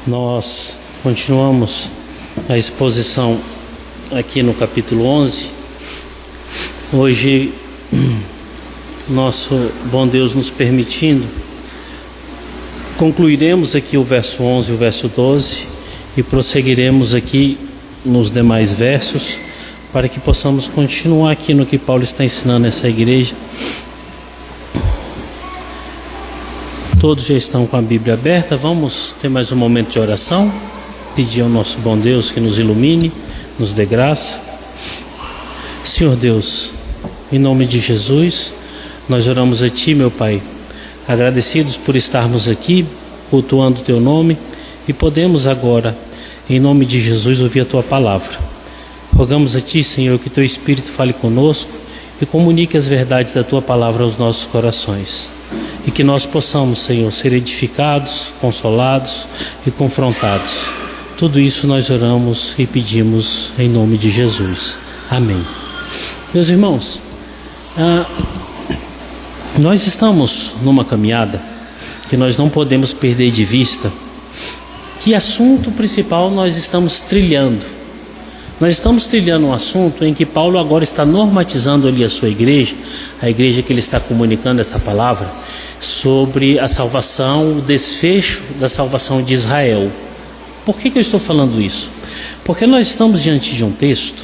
Nós continuamos a exposição aqui no capítulo 11. Hoje, nosso bom Deus nos permitindo, concluiremos aqui o verso 11 e o verso 12 e prosseguiremos aqui nos demais versos para que possamos continuar aqui no que Paulo está ensinando essa igreja. Todos já estão com a Bíblia aberta. Vamos ter mais um momento de oração, pedir ao nosso bom Deus que nos ilumine, nos dê graça. Senhor Deus, em nome de Jesus, nós oramos a Ti, meu Pai, agradecidos por estarmos aqui, cultuando o Teu nome, e podemos agora, em nome de Jesus, ouvir a Tua palavra. Rogamos a Ti, Senhor, que Teu Espírito fale conosco e comunique as verdades da Tua palavra aos nossos corações. E que nós possamos, Senhor, ser edificados, consolados e confrontados. Tudo isso nós oramos e pedimos em nome de Jesus. Amém. Meus irmãos, nós estamos numa caminhada que nós não podemos perder de vista. Que assunto principal nós estamos trilhando? Nós estamos trilhando um assunto em que Paulo agora está normatizando ali a sua igreja, a igreja que ele está comunicando essa palavra, sobre a salvação, o desfecho da salvação de Israel. Por que eu estou falando isso? Porque nós estamos diante de um texto,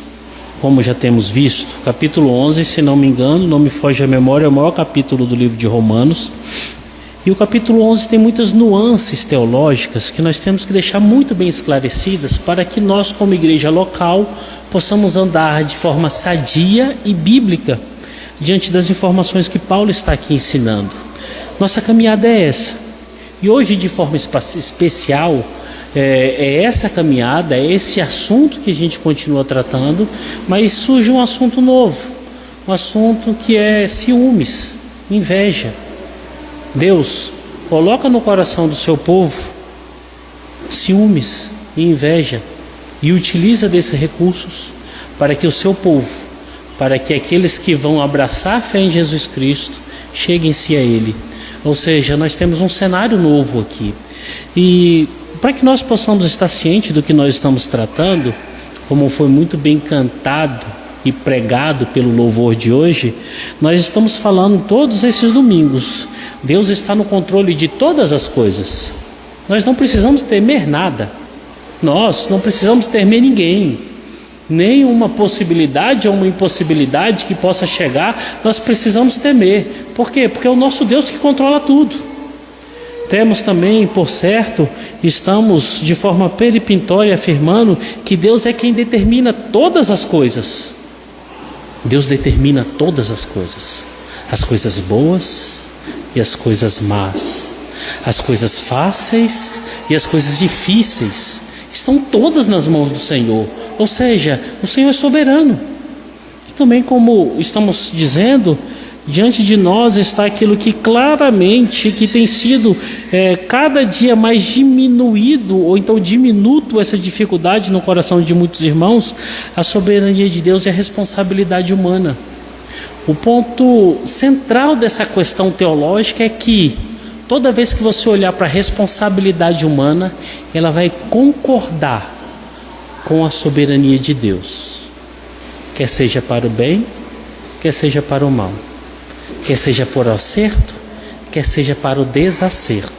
como já temos visto, capítulo 11, se não me engano, não me foge a memória, é o maior capítulo do livro de Romanos. E o capítulo 11 tem muitas nuances teológicas que nós temos que deixar muito bem esclarecidas para que nós, como igreja local, possamos andar de forma sadia e bíblica diante das informações que Paulo está aqui ensinando. Nossa caminhada é essa. E hoje, de forma especial, é essa caminhada, é esse assunto que a gente continua tratando, mas surge um assunto novo, um assunto que é ciúmes, inveja. Deus coloca no coração do seu povo ciúmes e inveja e utiliza desses recursos para que o seu povo, para que aqueles que vão abraçar a fé em Jesus Cristo, cheguem-se a Ele. Ou seja, nós temos um cenário novo aqui. E para que nós possamos estar cientes do que nós estamos tratando, como foi muito bem cantado e pregado pelo louvor de hoje, nós estamos falando todos esses domingos. Deus está no controle de todas as coisas. Nós não precisamos temer nada. Nós não precisamos temer ninguém. Nem uma possibilidade ou uma impossibilidade que possa chegar, nós precisamos temer. Por quê? Porque é o nosso Deus que controla tudo. Temos também, por certo, estamos de forma peremptória afirmando que Deus é quem determina todas as coisas. Deus determina todas as coisas boas e as coisas más, as coisas fáceis e as coisas difíceis, estão todas nas mãos do Senhor. Ou seja, o Senhor é soberano. E também, como estamos dizendo, diante de nós está aquilo que claramente que tem sido cada dia mais diminuído, ou então diminuto essa dificuldade no coração de muitos irmãos, a soberania de Deus e a responsabilidade humana. O ponto central dessa questão teológica é que toda vez que você olhar para a responsabilidade humana, ela vai concordar com a soberania de Deus, quer seja para o bem, quer seja para o mal, quer seja para o acerto, quer seja para o desacerto.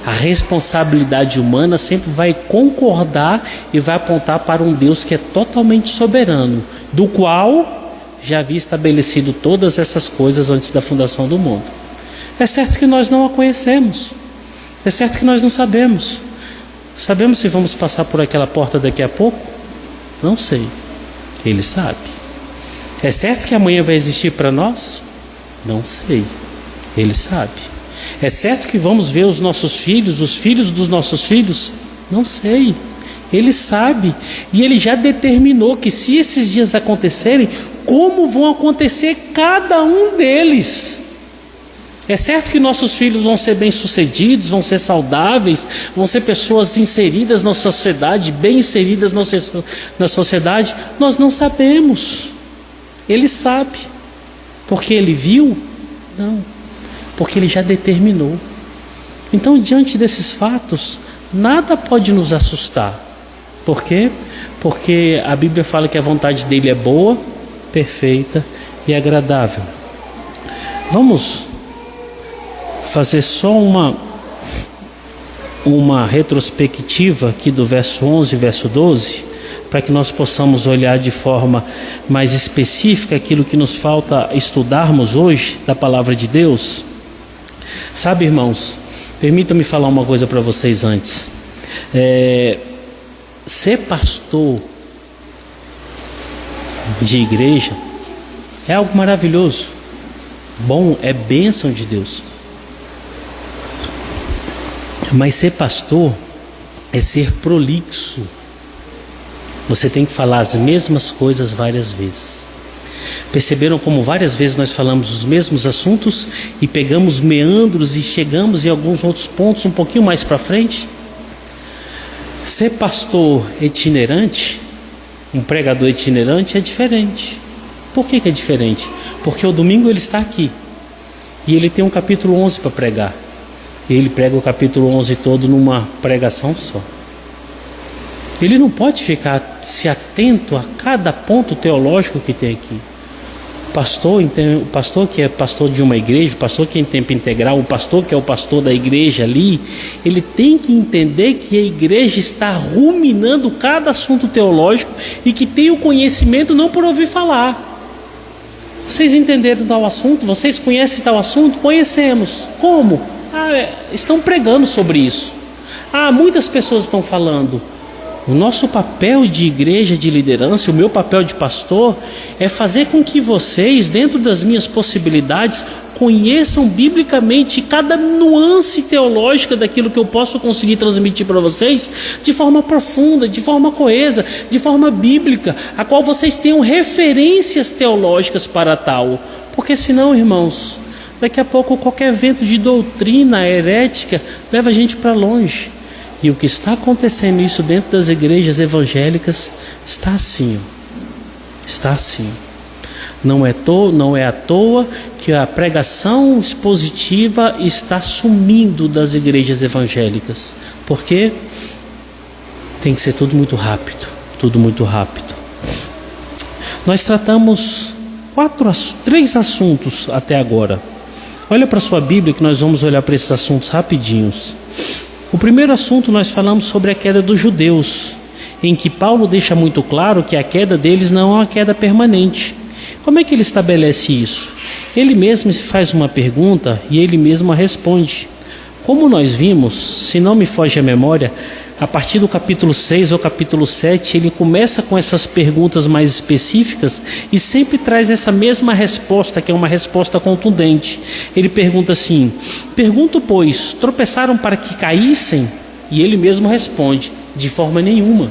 A responsabilidade humana sempre vai concordar e vai apontar para um Deus que é totalmente soberano, do qual já havia estabelecido todas essas coisas antes da fundação do mundo. É certo que nós não a conhecemos, é certo que nós não sabemos. Sabemos se vamos passar por aquela porta daqui a pouco? Não sei. Ele sabe. É certo que amanhã vai existir para nós? Não sei. Ele sabe. É certo que vamos ver os nossos filhos, os filhos dos nossos filhos? Não sei. Ele sabe. E Ele já determinou que se esses dias acontecerem, como vão acontecer cada um deles. É certo que nossos filhos vão ser bem-sucedidos, vão ser saudáveis, vão ser pessoas inseridas na sociedade, bem inseridas na sociedade. Nós não sabemos. Ele sabe. Porque Ele viu? Não. Porque Ele já determinou. Então, diante desses fatos, nada pode nos assustar. Por quê? Porque a Bíblia fala que a vontade dele é boa, perfeita e agradável. Vamos fazer só uma retrospectiva aqui do verso 11 e verso 12, para que nós possamos olhar de forma mais específica aquilo que nos falta estudarmos hoje da palavra de Deus. Sabe, irmãos, permita-me falar uma coisa para vocês antes. Ser pastor de igreja é algo maravilhoso, bom, é bênção de Deus. Mas ser pastor é ser prolixo. Você tem que falar as mesmas coisas várias vezes. Perceberam como várias vezes nós falamos os mesmos assuntos e pegamos meandros e chegamos em alguns outros pontos um pouquinho mais para frente? Ser pastor itinerante, um pregador itinerante, é diferente. Por que é diferente? Porque o domingo ele está aqui e ele tem um capítulo 11 para pregar. E ele prega o capítulo 11 todo numa pregação só. Ele não pode ficar se atento a cada ponto teológico que tem aqui. O pastor que é pastor de uma igreja, o pastor que é em tempo integral, o pastor que é o pastor da igreja ali, ele tem que entender que a igreja está ruminando cada assunto teológico e que tem o conhecimento não por ouvir falar. Vocês entenderam tal assunto? Vocês conhecem tal assunto? Conhecemos. Como? Estão pregando sobre isso. Muitas pessoas estão falando. O nosso papel de igreja, de liderança, o meu papel de pastor, é fazer com que vocês, dentro das minhas possibilidades, conheçam biblicamente cada nuance teológica daquilo que eu posso conseguir transmitir para vocês, de forma profunda, de forma coesa, de forma bíblica, a qual vocês tenham referências teológicas para tal. Porque senão, irmãos, daqui a pouco qualquer vento de doutrina herética leva a gente para longe. E o que está acontecendo isso dentro das igrejas evangélicas está assim. Está assim. Não é à toa que a pregação expositiva está sumindo das igrejas evangélicas. Porque tem que ser tudo muito rápido. Tudo muito rápido. Nós tratamos 3 assuntos até agora. Olha para a sua Bíblia que nós vamos olhar para esses assuntos rapidinhos. O primeiro assunto nós falamos sobre a queda dos judeus, em que Paulo deixa muito claro que a queda deles não é uma queda permanente. Como é que ele estabelece isso? Ele mesmo faz uma pergunta e ele mesmo a responde. Como nós vimos, se não me foge a memória, a partir do capítulo 6 ou capítulo 7, ele começa com essas perguntas mais específicas e sempre traz essa mesma resposta, que é uma resposta contundente. Ele pergunta assim: pergunto, pois, tropeçaram para que caíssem? E ele mesmo responde: de forma nenhuma.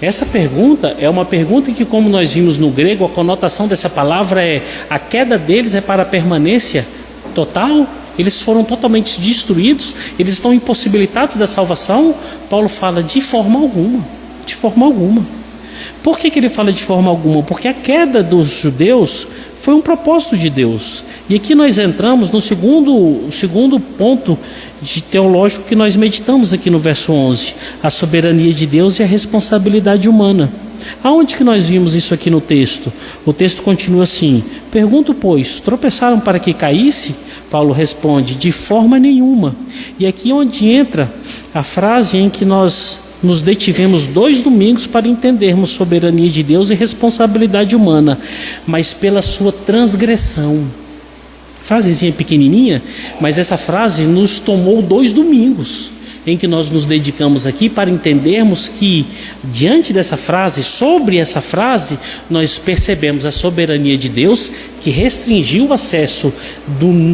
Essa pergunta é uma pergunta que, como nós vimos no grego, a conotação dessa palavra é: a queda deles é para a permanência total? Eles foram totalmente destruídos, eles estão impossibilitados da salvação? Paulo fala: de forma alguma, de forma alguma. Por que ele fala de forma alguma? Porque a queda dos judeus foi um propósito de Deus. E aqui nós entramos no segundo ponto teológico que nós meditamos aqui no verso 11: a soberania de Deus e a responsabilidade humana. Aonde que nós vimos isso aqui no texto? O texto continua assim: pergunto, pois, tropeçaram para que caísse? Paulo responde: de forma nenhuma. E aqui é onde entra a frase em que nós nos detivemos 2 domingos para entendermos soberania de Deus e responsabilidade humana, mas pela sua transgressão. Frasezinha pequenininha, mas essa frase nos tomou 2 domingos em que nós nos dedicamos aqui para entendermos que, diante dessa frase, sobre essa frase, nós percebemos a soberania de Deus, que restringiu o acesso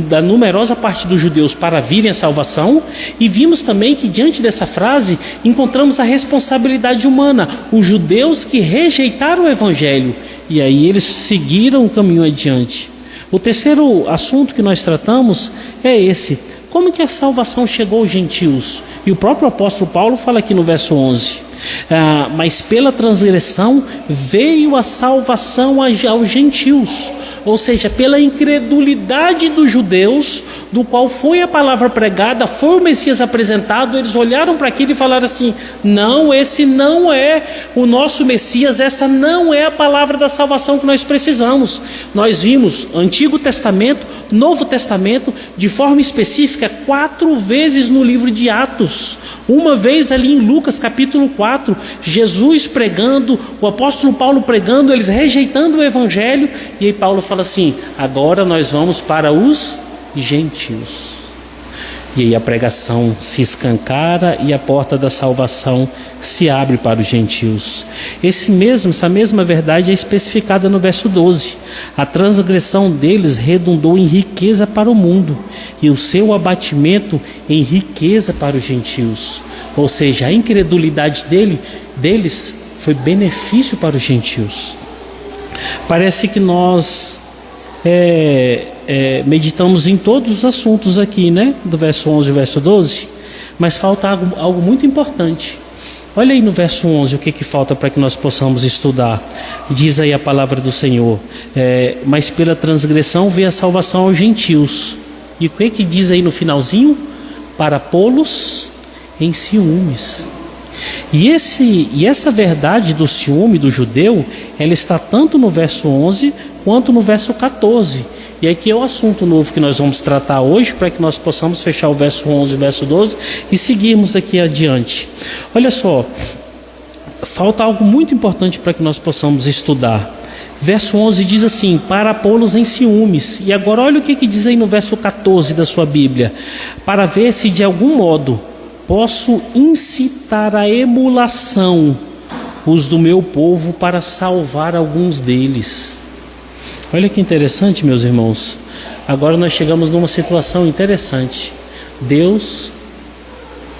da numerosa parte dos judeus para virem à salvação, e vimos também que, diante dessa frase, encontramos a responsabilidade humana, os judeus que rejeitaram o evangelho, e aí eles seguiram o caminho adiante. O terceiro assunto que nós tratamos é esse: como que a salvação chegou aos gentios? E o próprio apóstolo Paulo fala aqui no verso 11: mas pela transgressão veio a salvação aos gentios. Ou seja, pela incredulidade dos judeus, do qual foi a palavra pregada, foi o Messias apresentado, eles olharam para aquilo e falaram assim: não, esse não é o nosso Messias, essa não é a palavra da salvação que nós precisamos. Nós vimos Antigo Testamento, Novo Testamento, de forma específica 4 vezes no livro de Atos. Uma vez ali em Lucas capítulo 4, Jesus pregando, o apóstolo Paulo pregando, eles rejeitando o evangelho, e aí Paulo fala assim: agora nós vamos para os gentios. E aí a pregação se escancara e a porta da salvação se abre para os gentios. Essa mesma verdade é especificada no verso 12. A transgressão deles redundou em riqueza para o mundo, e o seu abatimento em riqueza para os gentios. Ou seja, a incredulidade deles foi benefício para os gentios. Parece que nós meditamos em todos os assuntos aqui, né? Do verso 11 e verso 12, mas falta algo muito importante. Olha aí no verso 11 o que falta para que nós possamos estudar. Diz aí a palavra do Senhor: mas pela transgressão veio a salvação aos gentios. E o que diz aí no finalzinho? Para pô-los em ciúmes. E essa verdade do ciúme do judeu, ela está tanto no verso 11 quanto no verso 14. E aqui é o assunto novo que nós vamos tratar hoje, para que nós possamos fechar o verso 11 e o verso 12 e seguirmos aqui adiante. Olha só, falta algo muito importante para que nós possamos estudar. Verso 11 diz assim: para pô-los em ciúmes. E agora olha o que diz aí no verso 14 da sua Bíblia: para ver se de algum modo posso incitar a emulação os do meu povo para salvar alguns deles. Olha que interessante, meus irmãos. Agora nós chegamos numa situação interessante. Deus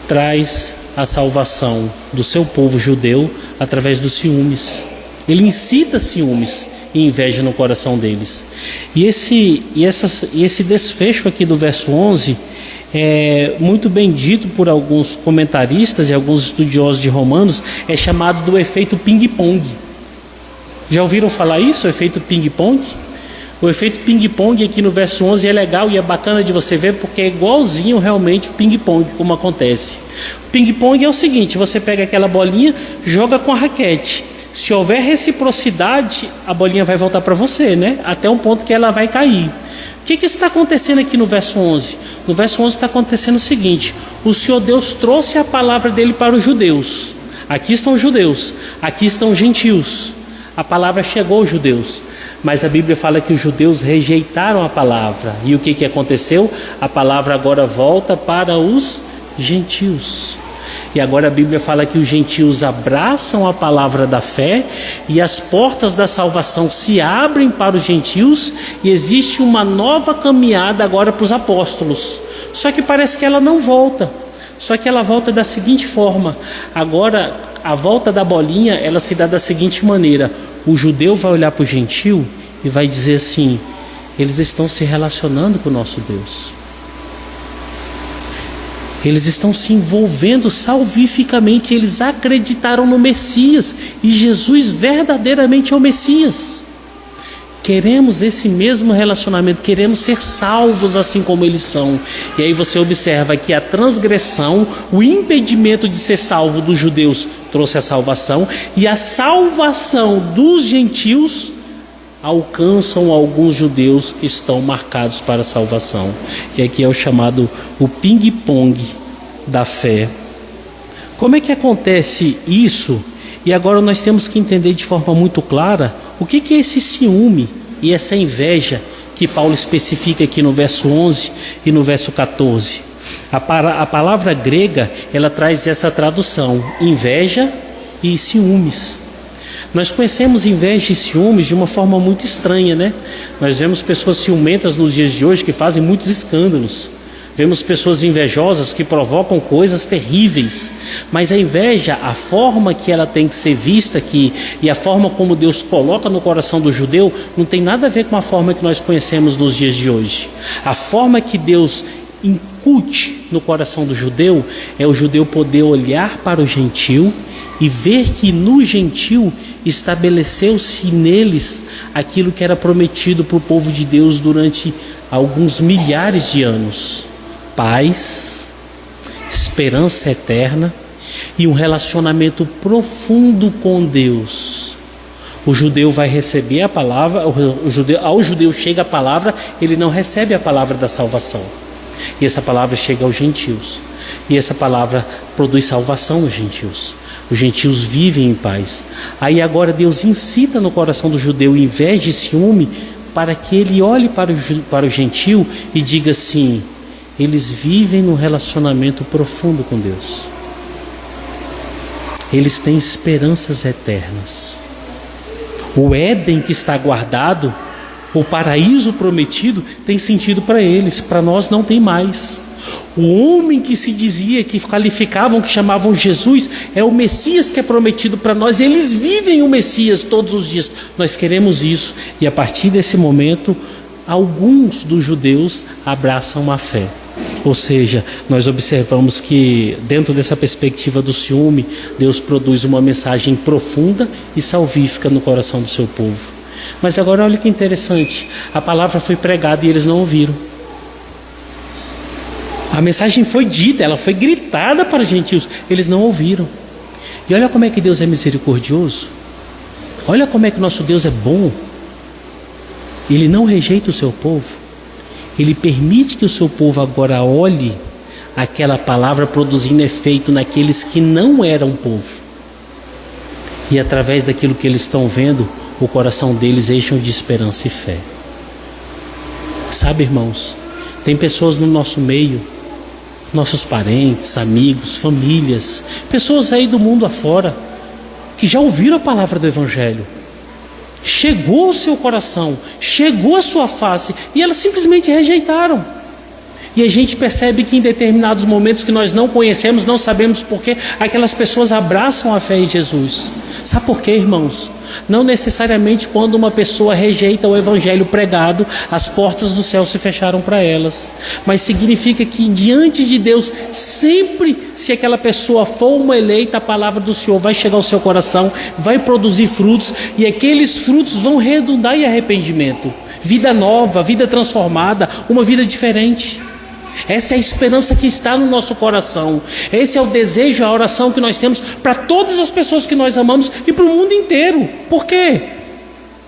traz a salvação do seu povo judeu através dos ciúmes. Ele incita ciúmes e inveja no coração deles. E esse desfecho aqui do verso 11 é muito bem dito por alguns comentaristas e alguns estudiosos de Romanos, é chamado do efeito ping-pong. Já ouviram falar isso, o efeito ping-pong? O efeito ping-pong aqui no verso 11 é legal e é bacana de você ver, porque é igualzinho realmente o ping-pong como acontece. O ping-pong é o seguinte: você pega aquela bolinha, joga com a raquete. Se houver reciprocidade, a bolinha vai voltar para você, né? Até um ponto que ela vai cair. O que está acontecendo aqui no verso 11? No verso 11 está acontecendo o seguinte: o Senhor Deus trouxe a palavra dele para os judeus. Aqui estão os judeus, aqui estão os gentios. A palavra chegou aos judeus, mas a Bíblia fala que os judeus rejeitaram a palavra. E o que aconteceu? A palavra agora volta para os gentios. E agora a Bíblia fala que os gentios abraçam a palavra da fé e as portas da salvação se abrem para os gentios, e existe uma nova caminhada agora para os apóstolos. Só que parece que ela não volta. Só que ela volta da seguinte forma: agora a volta da bolinha, ela se dá da seguinte maneira: o judeu vai olhar para o gentio e vai dizer assim: eles estão se relacionando com o nosso Deus. Eles estão se envolvendo salvificamente, eles acreditaram no Messias, e Jesus verdadeiramente é o Messias. Queremos esse mesmo relacionamento, queremos ser salvos assim como eles são. E aí você observa que a transgressão, o impedimento de ser salvo dos judeus trouxe a salvação, e a salvação dos gentios alcançam alguns judeus que estão marcados para a salvação. E aqui é o chamado o ping-pong da fé. Como é que acontece isso? E agora nós temos que entender de forma muito clara o que é esse ciúme e essa inveja que Paulo especifica aqui no verso 11 e no verso 14. A palavra grega, ela traz essa tradução: inveja e ciúmes. Nós conhecemos inveja e ciúmes de uma forma muito estranha, né? Nós vemos pessoas ciumentas nos dias de hoje que fazem muitos escândalos. Vemos pessoas invejosas que provocam coisas terríveis. Mas a inveja, a forma que ela tem que ser vista aqui e a forma como Deus coloca no coração do judeu, não tem nada a ver com a forma que nós conhecemos nos dias de hoje. A forma que Deus incute no coração do judeu é o judeu poder olhar para o gentio e ver que no gentio estabeleceu-se neles aquilo que era prometido para o povo de Deus durante há alguns milhares de anos: paz, esperança eterna e um relacionamento profundo com Deus. O judeu vai receber a palavra, ao judeu chega a palavra, ele não recebe a palavra da salvação. E essa palavra chega aos gentios. E essa palavra produz salvação nos gentios. Os gentios vivem em paz. Aí agora Deus incita no coração do judeu, em vez de ciúme, para que ele olhe para o gentio e diga assim: eles vivem num relacionamento profundo com Deus. Eles têm esperanças eternas. O Éden que está guardado, o paraíso prometido, tem sentido para eles, para nós não tem mais. O homem que se dizia, que qualificavam, que chamavam Jesus, é o Messias que é prometido para nós. Eles vivem o Messias todos os dias. Nós queremos isso. E a partir desse momento, alguns dos judeus abraçam a fé. Ou seja, nós observamos que dentro dessa perspectiva do ciúme, Deus produz uma mensagem profunda e salvífica no coração do seu povo. Mas agora olha que interessante, a palavra foi pregada e eles não ouviram. A mensagem foi dita, ela foi gritada para os gentios, eles não ouviram. E olha como é que Deus é misericordioso. Olha como é que nosso Deus é bom. Ele não rejeita o seu povo. Ele permite que o seu povo agora olhe aquela palavra produzindo efeito naqueles que não eram povo. E através daquilo que eles estão vendo, o coração deles enche de esperança e fé. Sabe, irmãos, tem pessoas no nosso meio, nossos parentes, amigos, famílias, pessoas aí do mundo afora, que já ouviram a palavra do Evangelho, chegou ao seu coração, chegou à sua face, e elas simplesmente rejeitaram. E a gente percebe que em determinados momentos que nós não conhecemos, não sabemos porquê, aquelas pessoas abraçam a fé em Jesus. Sabe por quê, irmãos? Não necessariamente quando uma pessoa rejeita o evangelho pregado, as portas do céu se fecharam para elas. Mas significa que diante de Deus, sempre se aquela pessoa for uma eleita, a palavra do Senhor vai chegar ao seu coração, vai produzir frutos, e aqueles frutos vão redundar em arrependimento. Vida nova, vida transformada, uma vida diferente. Essa é a esperança que está no nosso coração. Esse é o desejo, a oração que nós temos para todas as pessoas que nós amamos e para o mundo inteiro. Por quê?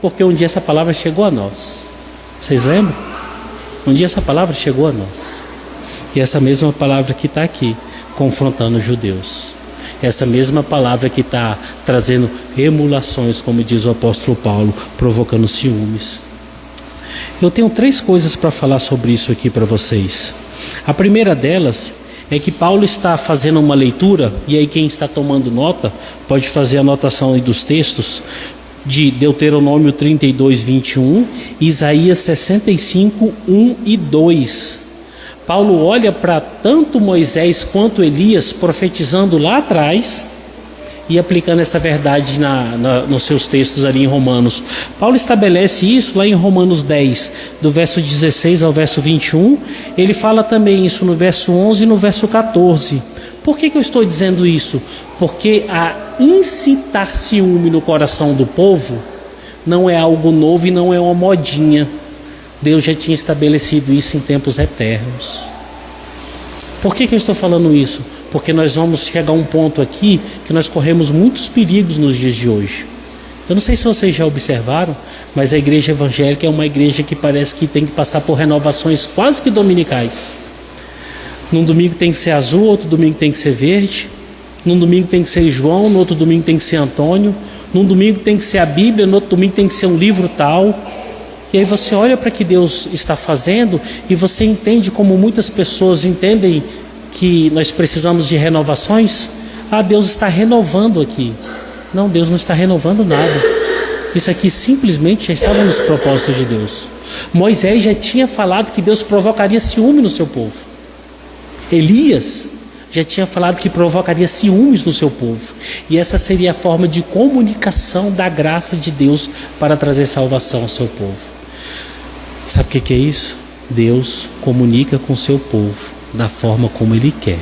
Porque um dia essa palavra chegou a nós. Vocês lembram? Um dia essa palavra chegou a nós. E essa mesma palavra que está aqui, confrontando os judeus. Essa mesma palavra que está trazendo emulações, como diz o apóstolo Paulo, provocando ciúmes. Eu tenho 3 coisas para falar sobre isso aqui para vocês. A primeira delas é que Paulo está fazendo uma leitura, e aí quem está tomando nota pode fazer a anotação aí dos textos, de Deuteronômio 32, 21, Isaías 65, 1 e 2. Paulo olha para tanto Moisés quanto Elias profetizando lá atrás e aplicando essa verdade nos seus textos ali em Romanos. Paulo estabelece isso lá em Romanos 10, do verso 16 ao verso 21. Ele fala também isso no verso 11 e no verso 14. Por que eu estou dizendo isso? Porque a incitar ciúme no coração do povo não é algo novo e não é uma modinha. Deus já tinha estabelecido isso em tempos eternos. Por que eu estou falando isso? Porque nós vamos chegar a um ponto aqui que nós corremos muitos perigos nos dias de hoje. Eu não sei se vocês já observaram, mas a igreja evangélica é uma igreja que parece que tem que passar por renovações quase que dominicais. Num domingo tem que ser azul, outro domingo tem que ser verde. Num domingo tem que ser João, no outro domingo tem que ser Antônio. Num domingo tem que ser a Bíblia, no outro domingo tem que ser um livro tal. E aí você olha para o que Deus está fazendo e você entende como muitas pessoas entendem que nós precisamos de renovações. Deus está renovando aqui. Não, Deus não está renovando nada. Isso aqui simplesmente já estava nos propósitos de Deus. Moisés já tinha falado que Deus provocaria ciúme no seu povo. Elias já tinha falado que provocaria ciúmes no seu povo. E essa seria a forma de comunicação da graça de Deus para trazer salvação ao seu povo. Sabe o que é isso? Deus comunica com o seu povo da forma como Ele quer.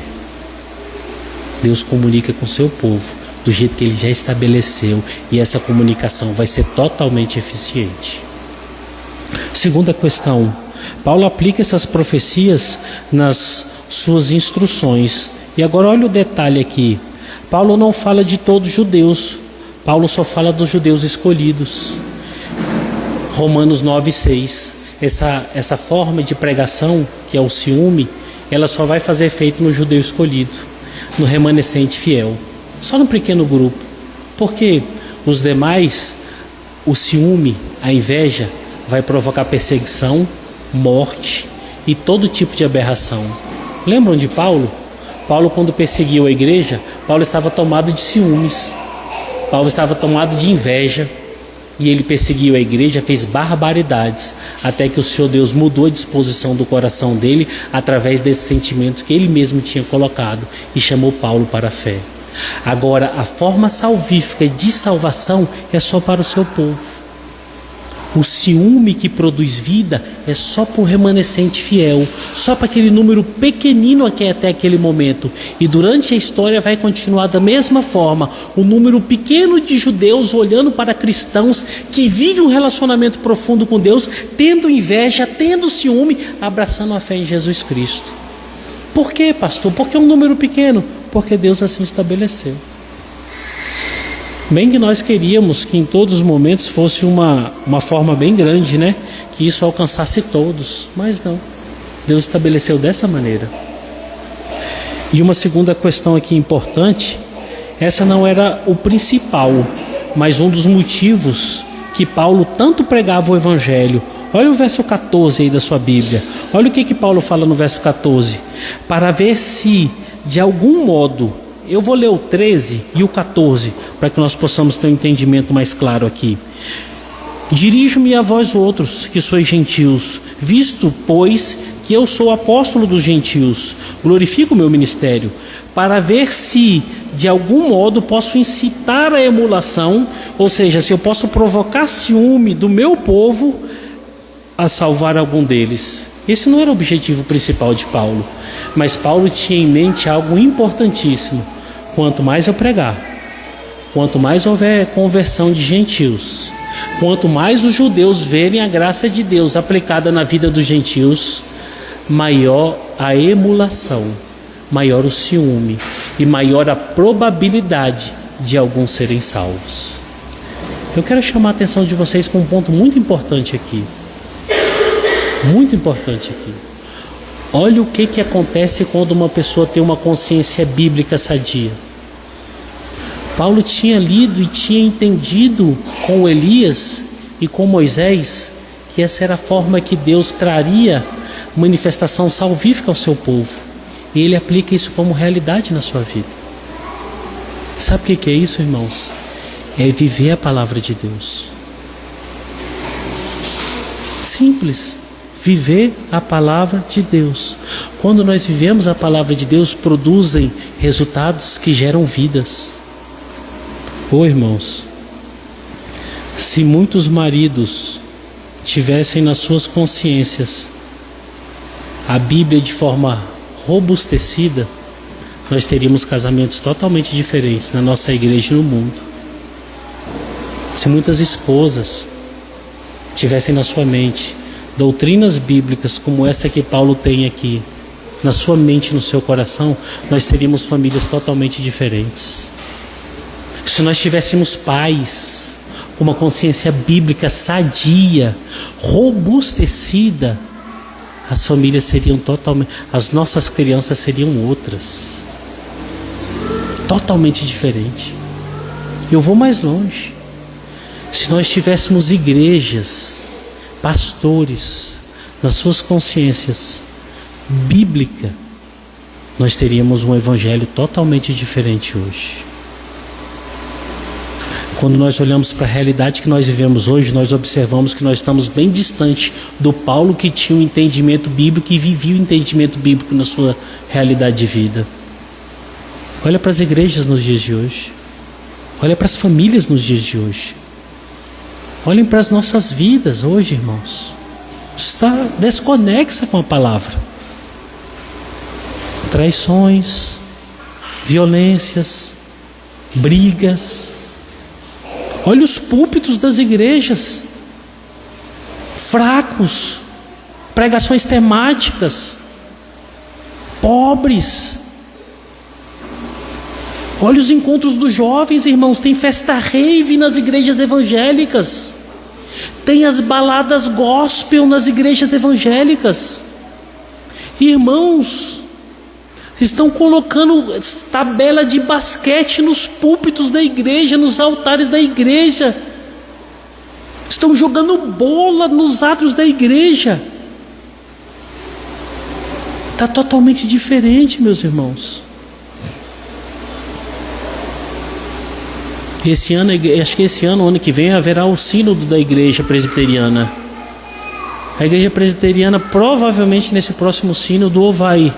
Deus comunica com o seu povo do jeito que Ele já estabeleceu, e essa comunicação vai ser totalmente eficiente. Segunda questão: Paulo aplica essas profecias nas suas instruções. E agora olha o detalhe aqui. Paulo não fala de todos os judeus. Paulo só fala dos judeus escolhidos. Romanos 9:6. Essa forma de pregação, que é o ciúme, ela só vai fazer efeito no judeu escolhido, no remanescente fiel, só no pequeno grupo. Porque os demais, o ciúme, a inveja, vai provocar perseguição, morte e todo tipo de aberração. Lembram de Paulo? Paulo, quando perseguiu a igreja, Paulo estava tomado de ciúmes, Paulo estava tomado de inveja, e ele perseguiu a igreja, fez barbaridades, até que o Senhor Deus mudou a disposição do coração dele, através desse sentimento que ele mesmo tinha colocado, e chamou Paulo para a fé. Agora, a forma salvífica de salvação é só para o seu povo. O ciúme que produz vida é só para o remanescente fiel, só para aquele número pequenino que é até aquele momento. E durante a história vai continuar da mesma forma. O número pequeno de judeus olhando para cristãos que vivem um relacionamento profundo com Deus, tendo inveja, tendo ciúme, abraçando a fé em Jesus Cristo. Por quê, pastor? Porque é um número pequeno? Porque Deus assim estabeleceu. Bem que nós queríamos que em todos os momentos fosse uma forma bem grande, né? Que isso alcançasse todos, mas não. Deus estabeleceu dessa maneira. E uma segunda questão aqui importante, essa não era o principal, mas um dos motivos que Paulo tanto pregava o Evangelho. Olha o verso 14 aí da sua Bíblia. Olha o que Paulo fala no verso 14. Para ver se de algum modo... Eu vou ler o 13 e o 14, para que nós possamos ter um entendimento mais claro aqui. Dirijo-me a vós outros, que sois gentios, visto, pois, que eu sou apóstolo dos gentios, glorifico o meu ministério, para ver se, de algum modo, posso incitar a emulação, ou seja, se eu posso provocar ciúme do meu povo a salvar algum deles. Esse não era o objetivo principal de Paulo, mas Paulo tinha em mente algo importantíssimo. Quanto mais eu pregar, quanto mais houver conversão de gentios, quanto mais os judeus verem a graça de Deus aplicada na vida dos gentios, maior a emulação, maior o ciúme e maior a probabilidade de alguns serem salvos. Eu quero chamar a atenção de vocês para um ponto muito importante aqui. Muito importante aqui. Olha o que acontece quando uma pessoa tem uma consciência bíblica sadia. Paulo tinha lido e tinha entendido com Elias e com Moisés que essa era a forma que Deus traria manifestação salvífica ao seu povo. E ele aplica isso como realidade na sua vida. Sabe o que é isso, irmãos? É viver a palavra de Deus. Simples. Viver a palavra de Deus. Quando nós vivemos a palavra de Deus, produzem resultados que geram vidas. Irmãos, se muitos maridos tivessem nas suas consciências a Bíblia de forma robustecida, nós teríamos casamentos totalmente diferentes na nossa igreja e no mundo. Se muitas esposas tivessem na sua mente doutrinas bíblicas como essa que Paulo tem aqui, na sua mente e no seu coração, nós teríamos famílias totalmente diferentes. Se nós tivéssemos pais com uma consciência bíblica sadia, robustecida, as famílias seriam totalmente, as nossas crianças seriam outras, totalmente diferentes. Eu vou mais longe. Se nós tivéssemos igrejas, pastores, nas suas consciências bíblica, nós teríamos um evangelho totalmente diferente hoje. Quando nós olhamos para a realidade que nós vivemos hoje, nós observamos que nós estamos bem distante do Paulo que tinha um entendimento bíblico e vivia o entendimento bíblico na sua realidade de vida. Olha para as igrejas nos dias de hoje. Olha para as famílias nos dias de hoje. Olhem para as nossas vidas hoje, irmãos. Está desconexa com a palavra. Traições, violências, brigas. Olha os púlpitos das igrejas, fracos, pregações temáticas, pobres. Olha os encontros dos jovens, irmãos, tem festa rave nas igrejas evangélicas, tem as baladas gospel nas igrejas evangélicas. Irmãos, estão colocando tabela de basquete nos púlpitos da igreja, nos altares da igreja. Estão jogando bola nos átrios da igreja. Está totalmente diferente, meus irmãos. Esse ano, acho que ano que vem, haverá o sínodo da igreja presbiteriana. A igreja presbiteriana provavelmente nesse próximo sínodo ou vai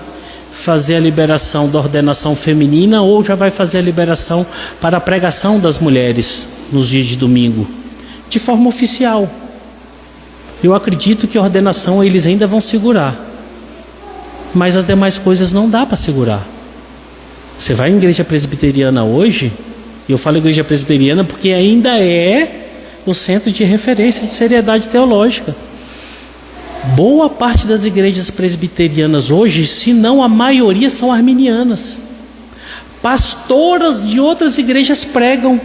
fazer a liberação da ordenação feminina ou já vai fazer a liberação para a pregação das mulheres nos dias de domingo, de forma oficial. Eu acredito que a ordenação eles ainda vão segurar, mas as demais coisas não dá para segurar. Você vai à igreja presbiteriana hoje, e eu falo igreja presbiteriana porque ainda é o centro de referência de seriedade teológica. Boa parte das igrejas presbiterianas hoje, se não a maioria, são arminianas. Pastoras de outras igrejas pregam.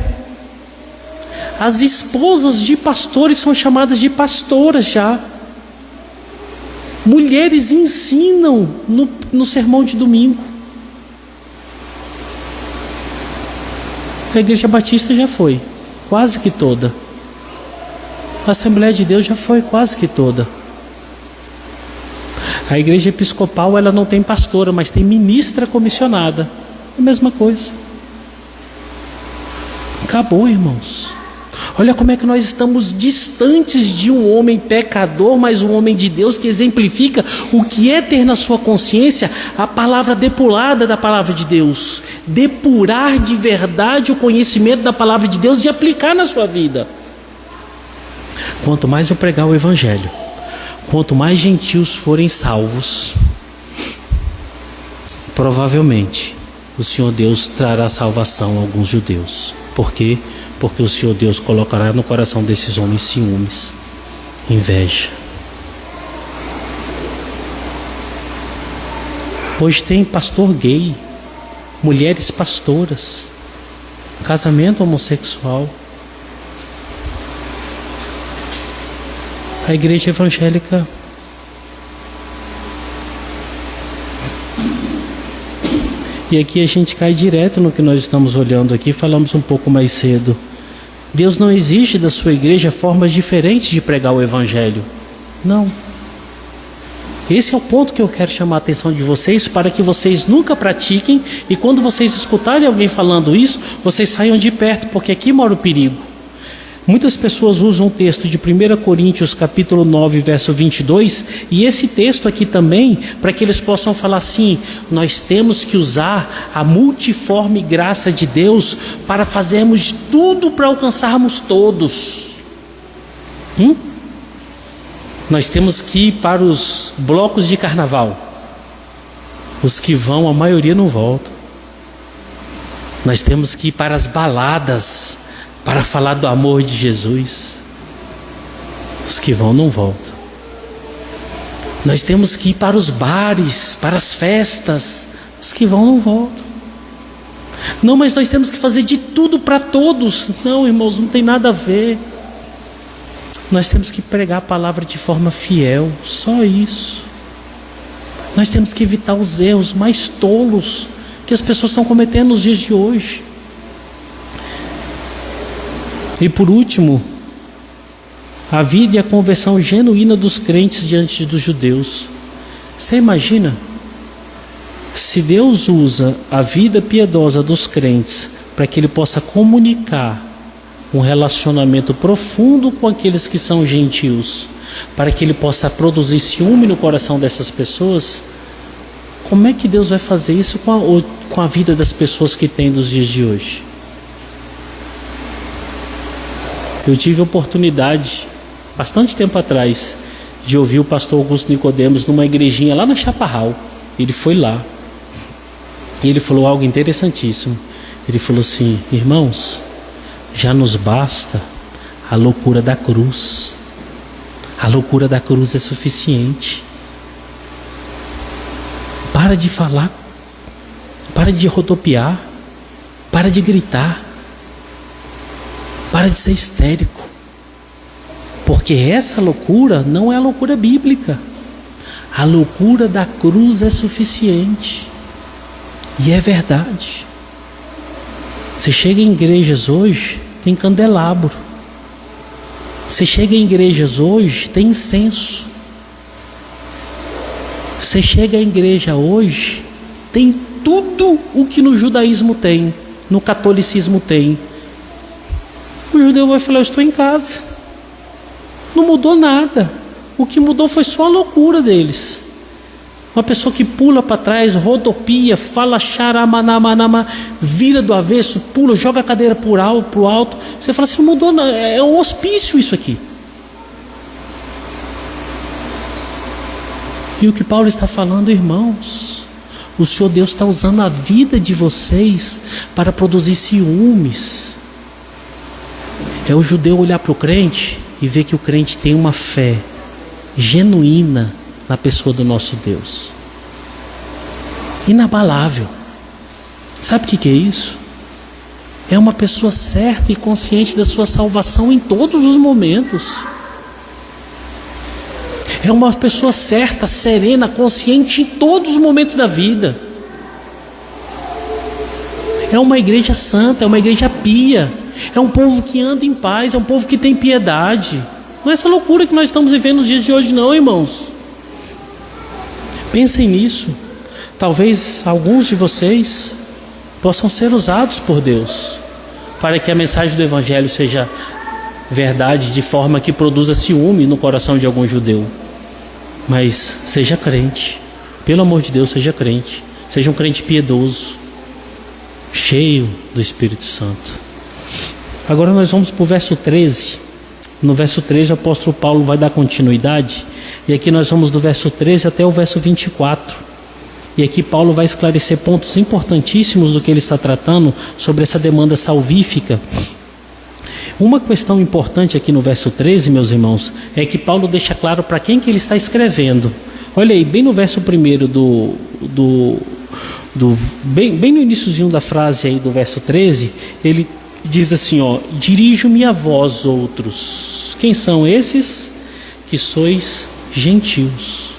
As esposas de pastores são chamadas de pastoras já. Mulheres ensinam no sermão de domingo. A igreja batista já foi, quase que toda. A Assembleia de Deus já foi quase que toda. A igreja episcopal, ela não tem pastora, mas tem ministra comissionada. É a mesma coisa. Acabou, irmãos. Olha como é que nós estamos distantes de um homem pecador, mas um homem de Deus que exemplifica o que é ter na sua consciência a palavra depurada da palavra de Deus. Depurar de verdade o conhecimento da palavra de Deus e aplicar na sua vida. Quanto mais eu pregar o evangelho, quanto mais gentios forem salvos, provavelmente o Senhor Deus trará salvação a alguns judeus. Por quê? Porque o Senhor Deus colocará no coração desses homens ciúmes, inveja. Hoje tem pastor gay, mulheres pastoras, casamento homossexual. A igreja evangélica e aqui a gente cai direto no que nós estamos olhando aqui, falamos um pouco mais cedo. Deus não exige da sua igreja formas diferentes de pregar o evangelho. Não. Esse é o ponto que eu quero chamar a atenção de vocês, para que vocês nunca pratiquem e quando vocês escutarem alguém falando isso, vocês saiam de perto, porque aqui mora o perigo. Muitas pessoas usam o texto de 1 Coríntios capítulo 9, verso 22, e esse texto aqui também, para que eles possam falar assim: nós temos que usar a multiforme graça de Deus para fazermos tudo para alcançarmos todos. Nós temos que ir para os blocos de carnaval. Os que vão, a maioria não volta. Nós temos que ir para as baladas para falar do amor de Jesus. Os que vão não voltam. Nós temos que ir para os bares, para as festas. Os que vão não voltam. Não, mas nós temos que fazer de tudo para todos. Não, irmãos, não tem nada a ver. Nós temos que pregar a palavra de forma fiel, só isso. Nós temos que evitar os erros mais tolos que as pessoas estão cometendo nos dias de hoje. E por último, a vida e a conversão genuína dos crentes diante dos judeus. Você imagina? Se Deus usa a vida piedosa dos crentes para que Ele possa comunicar um relacionamento profundo com aqueles que são gentios, para que Ele possa produzir ciúme no coração dessas pessoas, como é que Deus vai fazer isso com a vida das pessoas que tem dos dias de hoje? Eu tive a oportunidade, bastante tempo atrás, de ouvir o pastor Augusto Nicodemos numa igrejinha lá na Chaparral. Ele foi lá e ele falou algo interessantíssimo. Ele falou assim: irmãos, já nos basta a loucura da cruz. A loucura da cruz é suficiente. Para de falar, para de rodopiar, para de gritar, para de ser histérico, porque essa loucura não é a loucura bíblica. A loucura da cruz é suficiente, e é verdade. Você chega em igrejas hoje, tem candelabro. Você chega em igrejas hoje, tem incenso. Você chega à igreja hoje, tem tudo o que no judaísmo tem, no catolicismo tem. O judeu vai falar: eu estou em casa. Não mudou nada. O que mudou foi só a loucura deles. Uma pessoa que pula para trás, rodopia, fala xaramanama, vira do avesso, pula, joga a cadeira para o alto. Você fala assim: não mudou nada. É um hospício isso aqui. E o que Paulo está falando, irmãos, o Senhor Deus está usando a vida de vocês para produzir ciúmes. É o judeu olhar para o crente e ver que o crente tem uma fé genuína na pessoa do nosso Deus, inabalável. Sabe o que é isso? É uma pessoa certa e consciente da sua salvação em todos os momentos. É uma pessoa certa, serena, consciente em todos os momentos da vida. É uma igreja santa, é uma igreja pia. É um povo que anda em paz, é um povo que tem piedade. Não é essa loucura que nós estamos vivendo nos dias de hoje não, irmãos. Pensem nisso. Talvez alguns de vocês possam ser usados por Deus para que a mensagem do Evangelho seja verdade, de forma que produza ciúme no coração de algum judeu. Mas seja crente, pelo amor de Deus, seja crente. Seja um crente piedoso, cheio do Espírito Santo. Agora nós vamos para o verso 13. No verso 13 o apóstolo Paulo vai dar continuidade. E aqui nós vamos do verso 13 até o verso 24. E aqui Paulo vai esclarecer pontos importantíssimos do que ele está tratando sobre essa demanda salvífica. Uma questão importante aqui no verso 13, meus irmãos, é que Paulo deixa claro para quem que ele está escrevendo. Olha aí, bem no verso 1 bem no iniciozinho da frase aí do verso 13, ele diz assim, ó: dirijo-me a vós outros. Quem são esses? Que sois gentios.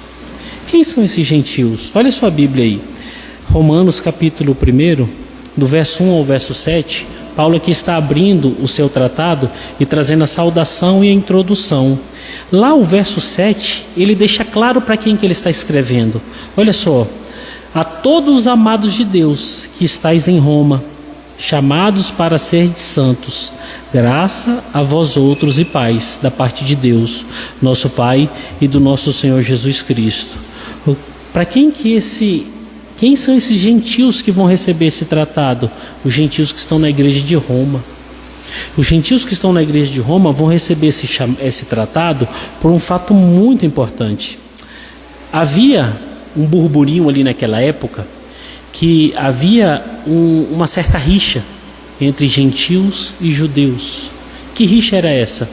Quem são esses gentios? Olha sua Bíblia aí. Romanos capítulo 1, do verso 1 ao verso 7, Paulo aqui está abrindo o seu tratado e trazendo a saudação e a introdução. Lá o verso 7, ele deixa claro para quem que ele está escrevendo. Olha só: a todos os amados de Deus que estáis em Roma, chamados para serem santos, graça a vós outros e paz da parte de Deus, nosso Pai, e do nosso Senhor Jesus Cristo. Para quem são esses gentios que vão receber esse tratado? Os gentios que estão na igreja de Roma. Os gentios que estão na igreja de Roma vão receber esse tratado por um fato muito importante. Havia um burburinho ali naquela época, que havia uma certa rixa entre gentios e judeus. Que rixa era essa?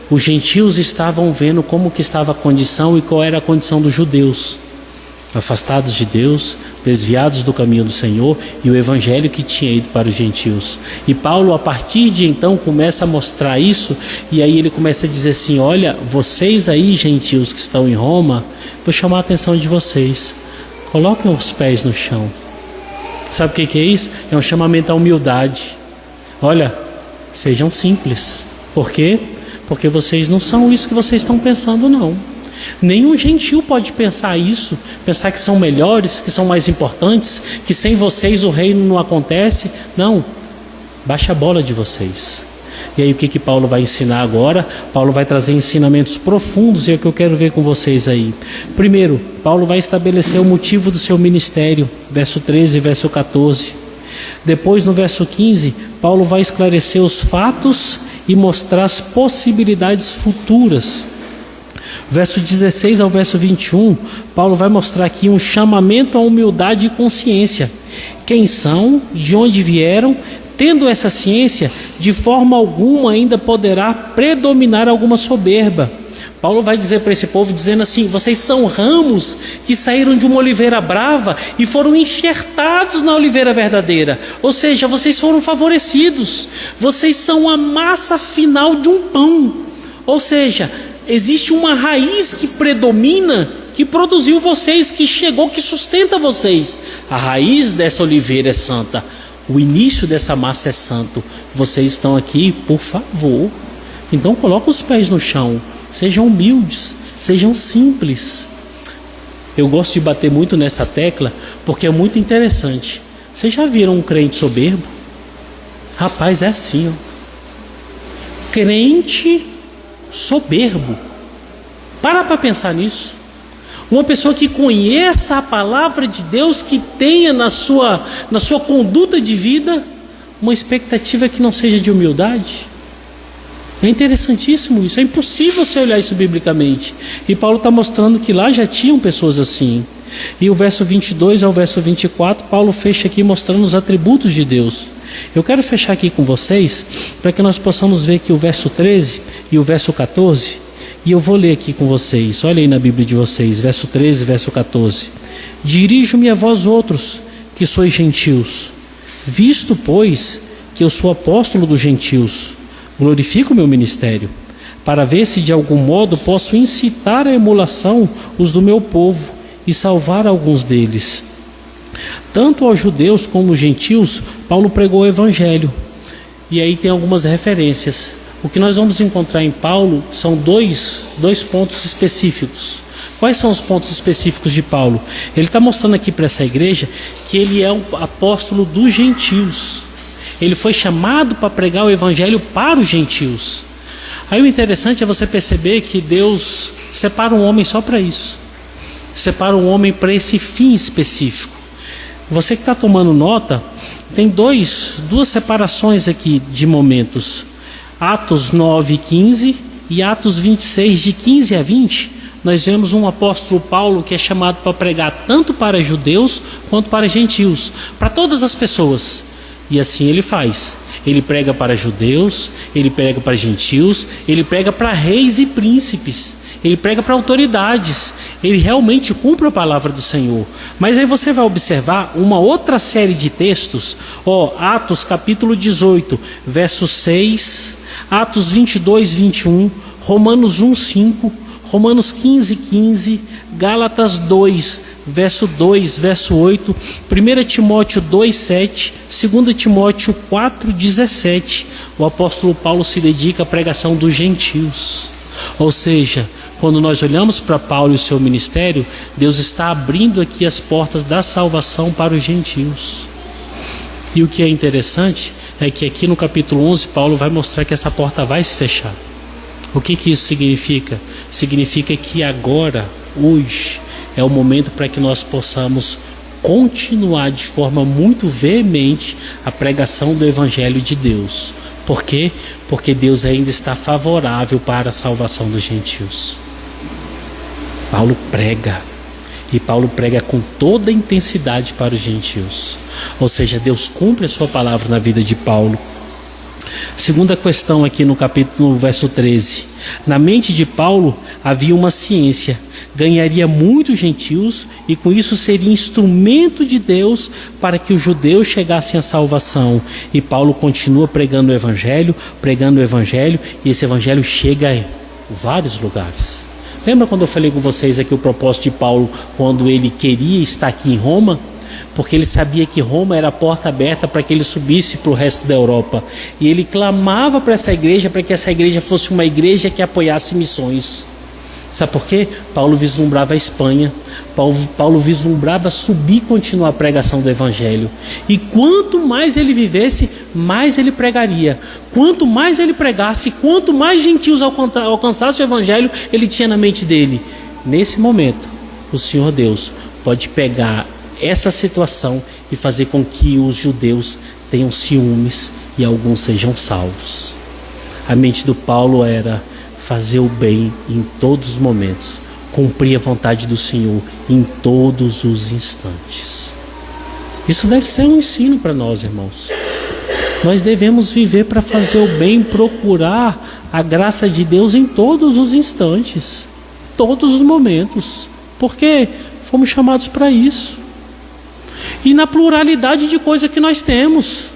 Os gentios estavam vendo como que estava a condição e qual era a condição dos judeus, afastados de Deus, desviados do caminho do Senhor, e o evangelho que tinha ido para os gentios. E Paulo, a partir de então, começa a mostrar isso, e aí ele começa a dizer assim: olha, vocês aí, gentios que estão em Roma, vou chamar a atenção de vocês, coloquem os pés no chão. Sabe o que é isso? É um chamamento à humildade. Olha, sejam simples. Por quê? Porque vocês não são isso que vocês estão pensando, não. Nenhum gentio pode pensar isso, pensar que são melhores, que são mais importantes, que sem vocês o reino não acontece. Não, baixa a bola de vocês. E aí o que Paulo vai ensinar agora? Paulo vai trazer ensinamentos profundos, e é o que eu quero ver com vocês aí. Primeiro, Paulo vai estabelecer o motivo do seu ministério, verso 13 e verso 14. Depois, no verso 15, Paulo vai esclarecer os fatos e mostrar as possibilidades futuras. Verso 16 ao verso 21, Paulo vai mostrar aqui um chamamento à humildade e consciência. Quem são, de onde vieram, Tendo essa ciência, de forma alguma ainda poderá predominar alguma soberba. Paulo vai dizer para esse povo, dizendo assim: vocês são ramos que saíram de uma oliveira brava e foram enxertados na oliveira verdadeira. Ou seja, vocês foram favorecidos. Vocês são a massa final de um pão. Ou seja, existe uma raiz que predomina, que produziu vocês, que chegou, que sustenta vocês. A raiz dessa oliveira é santa. O início dessa massa é santo. Vocês estão aqui, por favor. Então coloca os pés no chão. Sejam humildes, sejam simples. Eu gosto de bater muito nessa tecla, porque é muito interessante. Vocês já viram um crente soberbo? Rapaz, é assim, ó. Crente soberbo. Para pensar nisso. Uma pessoa que conheça a palavra de Deus, que tenha na sua conduta de vida uma expectativa que não seja de humildade. É interessantíssimo isso. É impossível você olhar isso biblicamente. E Paulo está mostrando que lá já tinham pessoas assim. E o verso 22 ao verso 24, Paulo fecha aqui mostrando os atributos de Deus. Eu quero fechar aqui com vocês, para que nós possamos ver aqui o verso 13 e o verso 14. E eu vou ler aqui com vocês. Olha aí na Bíblia de vocês, verso 13 e verso 14. Dirijo-me a vós outros, que sois gentios, visto, pois, que eu sou apóstolo dos gentios, glorifico o meu ministério, para ver se de algum modo posso incitar à emulação os do meu povo e salvar alguns deles. Tanto aos judeus como aos gentios, Paulo pregou o evangelho. E aí tem algumas referências. O que nós vamos encontrar em Paulo são dois pontos específicos. Quais são os pontos específicos de Paulo? Ele está mostrando aqui para essa igreja que ele é um apóstolo dos gentios. Ele foi chamado para pregar o evangelho para os gentios. Aí o interessante é você perceber que Deus separa um homem só para isso. Separa um homem para esse fim específico. Você que está tomando nota, tem duas separações aqui de momentos. Atos 9 e 15 e Atos 26, de 15 a 20, nós vemos um apóstolo Paulo que é chamado para pregar tanto para judeus quanto para gentios, para todas as pessoas. E assim ele faz. Ele prega para judeus, ele prega para gentios, ele prega para reis e príncipes, ele prega para autoridades. Ele realmente cumpre a palavra do Senhor. Mas aí você vai observar uma outra série de textos. Atos capítulo 18, verso 6, Atos 22, 21, Romanos 1, 5, Romanos 15, 15, Gálatas 2, verso 2, verso 8, 1 Timóteo 2, 7, 2 Timóteo 4, 17. O apóstolo Paulo se dedica à pregação dos gentios. Ou seja, quando nós olhamos para Paulo e o seu ministério, Deus está abrindo aqui as portas da salvação para os gentios. E o que é interessante é que aqui no capítulo 11, Paulo vai mostrar que essa porta vai se fechar. O que isso significa? Significa que agora, hoje, é o momento para que nós possamos continuar de forma muito veemente a pregação do Evangelho de Deus. Por quê? Porque Deus ainda está favorável para a salvação dos gentios. Paulo prega, e Paulo prega com toda a intensidade para os gentios. Ou seja, Deus cumpre a sua palavra na vida de Paulo. Segunda questão aqui no capítulo, verso 13. Na mente de Paulo havia uma ciência, ganharia muitos gentios e com isso seria instrumento de Deus para que os judeus chegassem à salvação. E Paulo continua pregando o evangelho, e esse evangelho chega em vários lugares. Lembra quando eu falei com vocês aqui o propósito de Paulo quando ele queria estar aqui em Roma? Porque ele sabia que Roma era a porta aberta para que ele subisse para o resto da Europa. E ele clamava para essa igreja, para que essa igreja fosse uma igreja que apoiasse missões. Sabe por quê? Paulo vislumbrava a Espanha. Paulo vislumbrava subir e continuar a pregação do evangelho. E quanto mais ele vivesse, mais ele pregaria. Quanto mais ele pregasse, quanto mais gentios alcançassem o evangelho, ele tinha na mente dele. Nesse momento, o Senhor Deus pode pegar essa situação e fazer com que os judeus tenham ciúmes e alguns sejam salvos. A mente do Paulo era fazer o bem em todos os momentos, cumprir a vontade do Senhor em todos os instantes. Isso deve ser um ensino para nós, irmãos. Nós devemos viver para fazer o bem, procurar a graça de Deus em todos os instantes, todos os momentos, porque fomos chamados para isso. E na pluralidade de coisas que nós temos,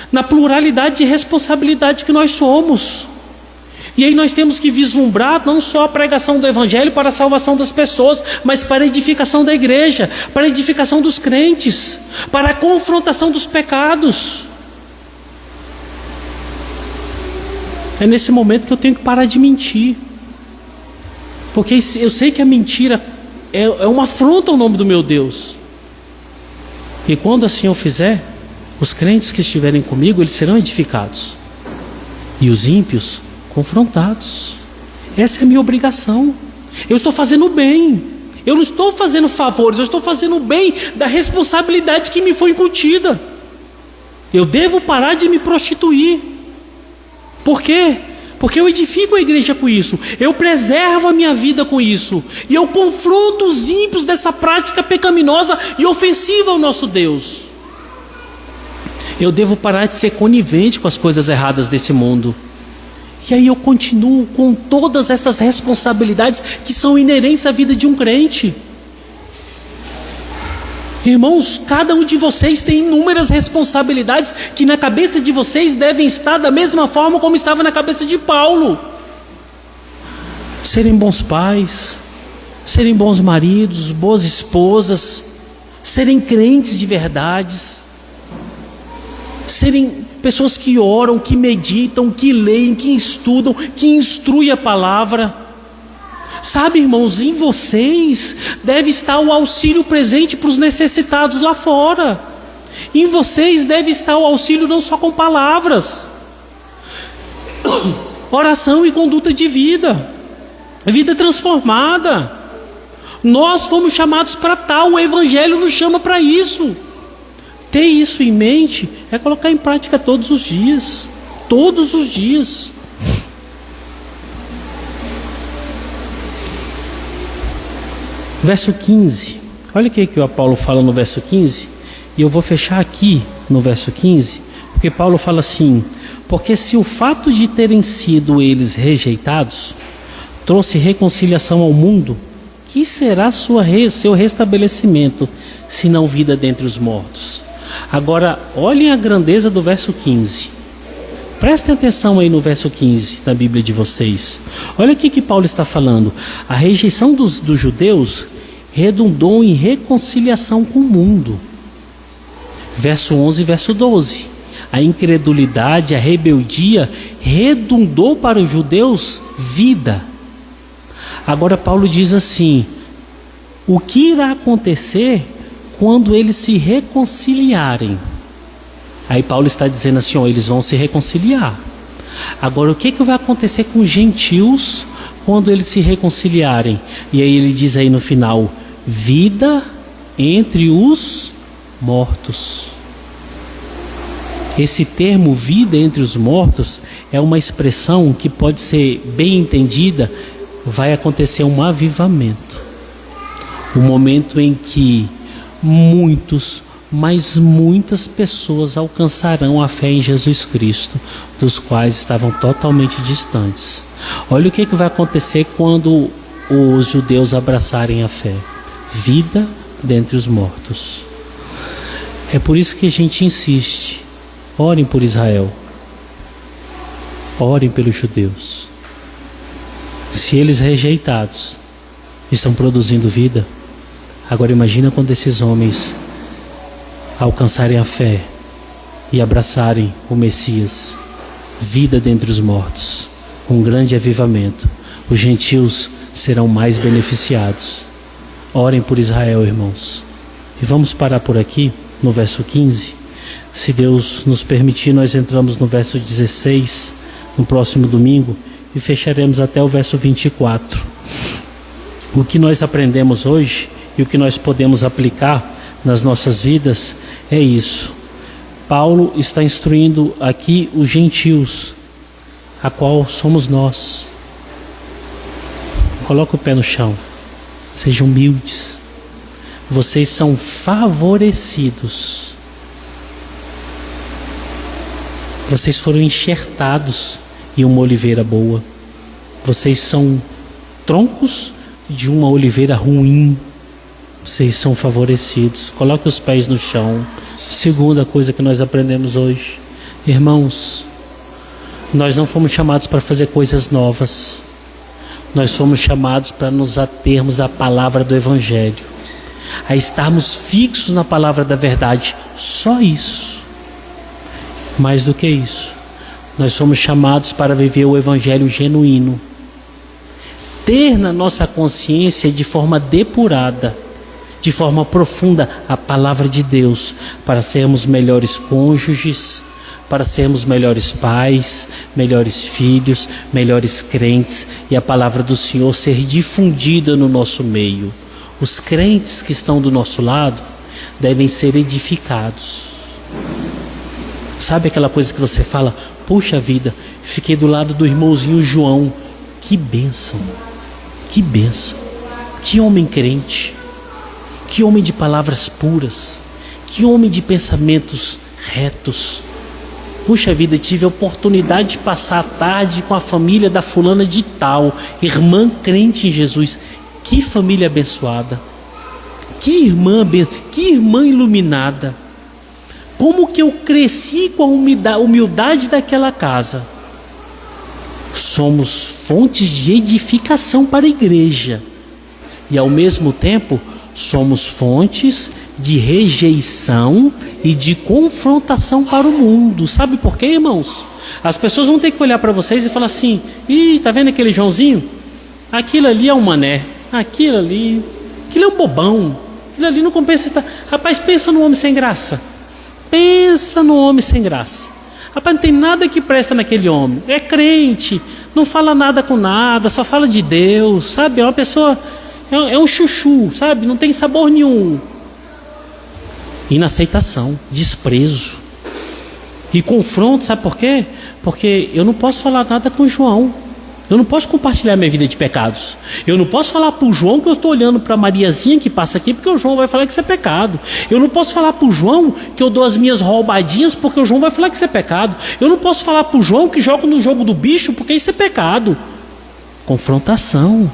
na pluralidade de responsabilidade que nós somos. E aí nós temos que vislumbrar não só a pregação do Evangelho para a salvação das pessoas, mas para a edificação da igreja, para a edificação dos crentes, para a confrontação dos pecados. É nesse momento que eu tenho que parar de mentir, porque eu sei que a mentira é uma afronta ao nome do meu Deus. E quando assim eu fizer, os crentes que estiverem comigo, eles serão edificados, e os ímpios confrontados. Essa é a minha obrigação. Eu estou fazendo o bem, eu não estou fazendo favores, eu estou fazendo o bem da responsabilidade que me foi incutida. Eu devo parar de me prostituir. Por quê? Porque eu edifico a igreja com isso, eu preservo a minha vida com isso, e eu confronto os ímpios dessa prática pecaminosa e ofensiva ao nosso Deus. Eu devo parar de ser conivente com as coisas erradas desse mundo. E aí eu continuo com todas essas responsabilidades que são inerentes à vida de um crente. Irmãos, cada um de vocês tem inúmeras responsabilidades que na cabeça de vocês devem estar da mesma forma como estava na cabeça de Paulo. Serem bons pais, serem bons maridos, boas esposas, serem crentes de verdades, serem pessoas que oram, que meditam, que leem, que estudam, que instruem a palavra. Sabe, irmãos, em vocês deve estar o auxílio presente para os necessitados lá fora. Em vocês deve estar o auxílio não só com palavras, oração e conduta de vida, vida transformada. Nós fomos chamados para tal, o Evangelho nos chama para isso. Ter isso em mente é colocar em prática todos os dias. Todos os dias. Verso 15. Olha o que o Paulo fala no verso 15. E eu vou fechar aqui no verso 15. Porque Paulo fala assim: porque se o fato de terem sido eles rejeitados trouxe reconciliação ao mundo, que será seu restabelecimento, se não vida dentre os mortos? Agora, olhem a grandeza do verso 15. Prestem atenção aí no verso 15 da Bíblia de vocês. Olha o que Paulo está falando. A rejeição dos judeus redundou em reconciliação com o mundo. Verso 11 e verso 12. A incredulidade, a rebeldia redundou para os judeus vida. Agora Paulo diz assim: o que irá acontecer quando eles se reconciliarem? Aí Paulo está dizendo assim, eles vão se reconciliar. Agora o que vai acontecer com os gentios quando eles se reconciliarem? E aí ele diz aí no final: vida entre os mortos. Esse termo vida entre os mortos é uma expressão que pode ser bem entendida. Vai acontecer um avivamento, um momento em que mas muitas pessoas alcançarão a fé em Jesus Cristo, dos quais estavam totalmente distantes. Olha o que vai acontecer quando os judeus abraçarem a fé: vida dentre os mortos. É por isso que a gente insiste: orem por Israel, orem pelos judeus. Se eles rejeitados estão produzindo vida, agora imagina quando esses homens alcançarem a fé e abraçarem o Messias, vida dentre os mortos, um grande avivamento. Os gentios serão mais beneficiados. Orem por Israel, irmãos. E vamos parar por aqui no verso 15. Se Deus nos permitir, nós entramos no verso 16 no próximo domingo e fecharemos até o verso 24. O que nós aprendemos hoje e o que nós podemos aplicar nas nossas vidas é isso. Paulo está instruindo aqui os gentios, a qual somos nós. Coloque o pé no chão, sejam humildes. Vocês são favorecidos. Vocês foram enxertados em uma oliveira boa. Vocês são troncos de uma oliveira ruim. Vocês são favorecidos. Coloque os pés no chão. Segunda coisa que nós aprendemos hoje. Irmãos, nós não fomos chamados para fazer coisas novas. Nós fomos chamados para nos atermos à palavra do Evangelho, a estarmos fixos na palavra da verdade. Só isso. Mais do que isso, nós somos chamados para viver o Evangelho genuíno, ter na nossa consciência de forma depurada, de forma profunda, a palavra de Deus, para sermos melhores cônjuges, para sermos melhores pais, melhores filhos, melhores crentes, e a palavra do Senhor ser difundida no nosso meio. Os crentes que estão do nosso lado devem ser edificados. Sabe aquela coisa que você fala: puxa vida, fiquei do lado do irmãozinho João, que bênção, que bênção, que homem crente, que homem de palavras puras, que homem de pensamentos retos. Puxa vida, tive a oportunidade de passar a tarde com a família da fulana de tal, irmã crente em Jesus. Que família abençoada, que irmã iluminada. Como que eu cresci com a humildade daquela casa. Somos fontes de edificação para a igreja, e ao mesmo tempo somos fontes de rejeição e de confrontação para o mundo. Sabe por quê, irmãos? As pessoas vão ter que olhar para vocês e falar assim: ih, tá vendo aquele Joãozinho? Aquilo ali é um mané, aquilo é um bobão, aquilo ali não compensa. Rapaz, pensa no homem sem graça. Pensa no homem sem graça. Rapaz, não tem nada que presta naquele homem. É crente, não fala nada com nada, só fala de Deus, sabe? É uma pessoa, é um chuchu, sabe? Não tem sabor nenhum. Inaceitação, desprezo e confronto. Sabe por quê? Porque eu não posso falar nada com o João. Eu não posso compartilhar minha vida de pecados. Eu não posso falar para o João que eu estou olhando para a Mariazinha que passa aqui, porque o João vai falar que isso é pecado. Eu não posso falar para o João que eu dou as minhas roubadinhas, porque o João vai falar que isso é pecado. Eu não posso falar para o João que jogo no jogo do bicho, porque isso é pecado. Confrontação.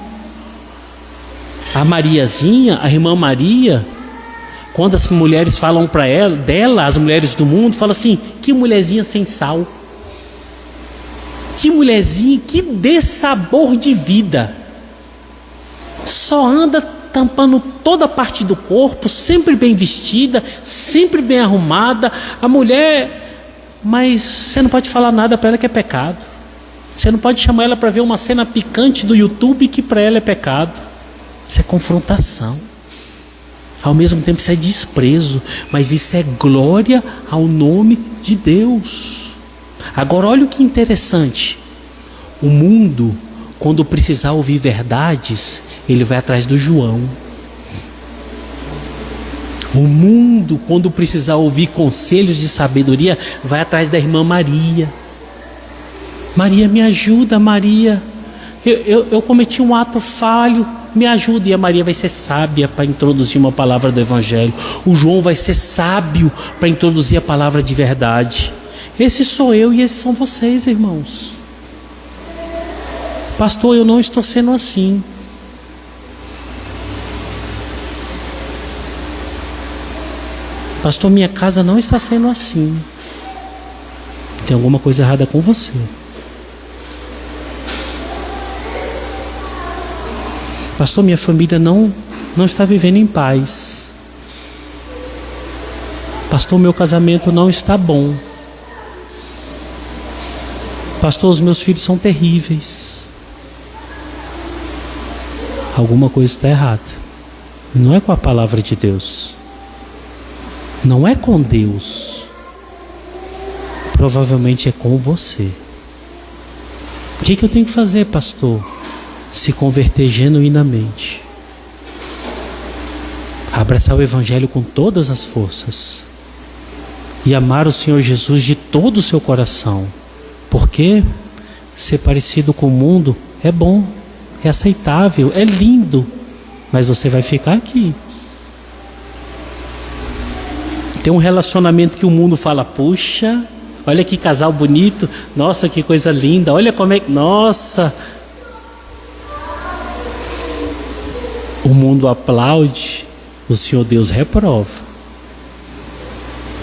A Mariazinha, a irmã Maria, quando as mulheres falam para ela, as mulheres do mundo, falam assim: que mulherzinha sem sal. Que mulherzinha, que dessabor de vida. Só anda tampando toda a parte do corpo, sempre bem vestida, sempre bem arrumada. A mulher, mas você não pode falar nada para ela que é pecado. Você não pode chamar ela para ver uma cena picante do YouTube que para ela é pecado. Isso é confrontação. Ao mesmo tempo isso é desprezo, mas isso é glória ao nome de Deus. Agora olha o que interessante. O mundo, quando precisar ouvir verdades, ele vai atrás do João. O mundo, quando precisar ouvir conselhos de sabedoria, vai atrás da irmã Maria. Maria, me ajuda, Maria. Eu cometi um ato falho, me ajuda. E a Maria vai ser sábia para introduzir uma palavra do Evangelho. O João vai ser sábio para introduzir a palavra de verdade. Esse sou eu e esses são vocês, irmãos. Pastor, eu não estou sendo assim. Pastor, minha casa não está sendo assim. Tem alguma coisa errada com você. Pastor, minha família não está vivendo em paz. Pastor, meu casamento não está bom. Pastor, os meus filhos são terríveis. Alguma coisa está errada. Não é com a palavra de Deus. Não é com Deus. Provavelmente é com você. O que eu tenho que fazer, pastor? Se converter genuinamente. Abraçar o Evangelho com todas as forças. E amar o Senhor Jesus de todo o seu coração. Porque ser parecido com o mundo é bom, é aceitável, é lindo, mas você vai ficar aqui. Tem um relacionamento que o mundo fala: puxa, olha que casal bonito, nossa, que coisa linda, olha como é que, nossa. O mundo aplaude, o Senhor Deus reprova.